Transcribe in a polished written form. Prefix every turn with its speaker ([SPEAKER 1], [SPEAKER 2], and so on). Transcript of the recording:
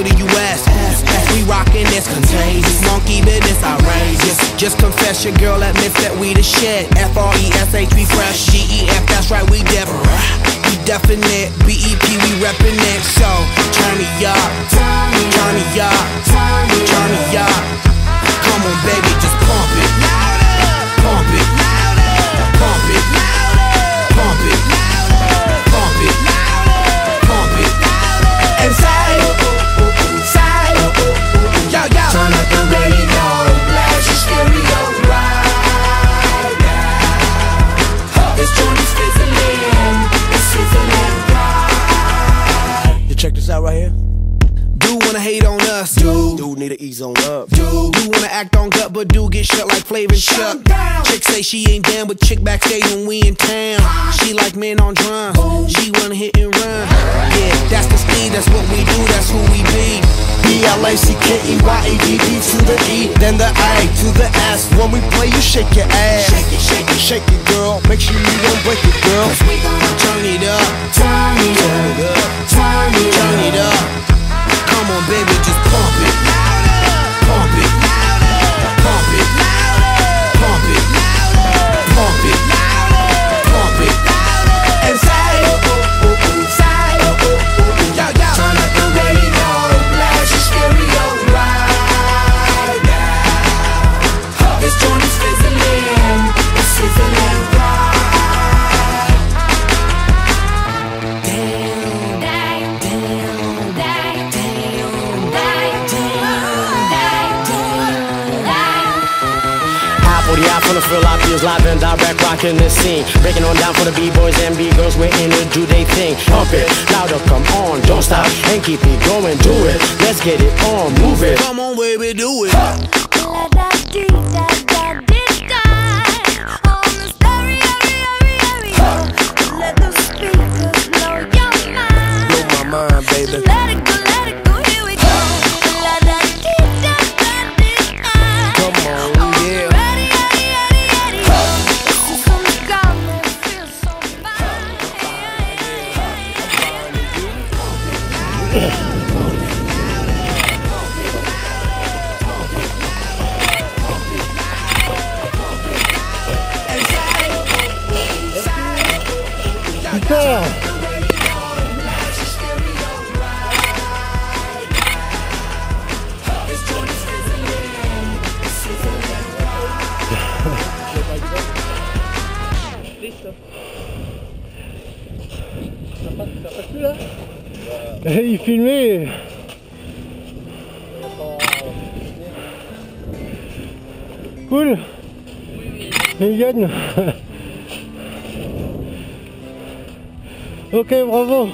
[SPEAKER 1] to the US. We rockin' this contagious, monkey business outrageous. Just confess your girl admits that we the shit. FRESH, we fresh. GEF, that's right, we different. We definite. BEP, we reppin' it. So turn me up, turn me up, turn me up. Come on, baby, just pump it, pump it, pump it, pump it, pump it, pump it, and say, yo, yo.
[SPEAKER 2] Turn up the radio, blast your stereo right now. This joint is fizzling, it's sizzling right.
[SPEAKER 3] You check this out right here.
[SPEAKER 1] Dude wanna hate on us,
[SPEAKER 3] Dude need to ease on up.
[SPEAKER 1] Dude wanna act on gut, but dude get shut like Flavor and Chuck. Chick say she ain't down, but chick backstage when we in town. She like men on drums, she wanna hit and run. Yeah, that's the speed, that's what we do, that's who we be.
[SPEAKER 3] BLACKEYEDD to the E, then the A to the S. When we play, you shake your ass.
[SPEAKER 2] Shake it, shake it,
[SPEAKER 3] Shake it, girl. Make sure you don't break it, girl.
[SPEAKER 2] cause we gon'
[SPEAKER 1] Turn it up,
[SPEAKER 2] turn it up, turn it
[SPEAKER 1] turn it
[SPEAKER 2] up.
[SPEAKER 1] up. Come on, baby, just pump it, pump it, pump it, pump it, pump it, pump it, and say, yo, yo.
[SPEAKER 2] Turn up the radio, blast your stereo right now. This joint is fizzling, it's sizzling right.
[SPEAKER 4] From the Philadelphia's live and direct, rocking the scene. Breaking on down for the B-boys and B-girls, we're in to do they thing. Pump it, louder, come on, don't stop, and keep it going, do it. Let's get it on, move it.
[SPEAKER 1] Come on, baby, do it.
[SPEAKER 3] Blow my mind, baby.
[SPEAKER 5] Let it go, here we go.
[SPEAKER 3] Come on, yeah.
[SPEAKER 5] This is from the ground, it feels so fine.
[SPEAKER 6] Il filmait. Cool. Il gagne. Ok, bravo.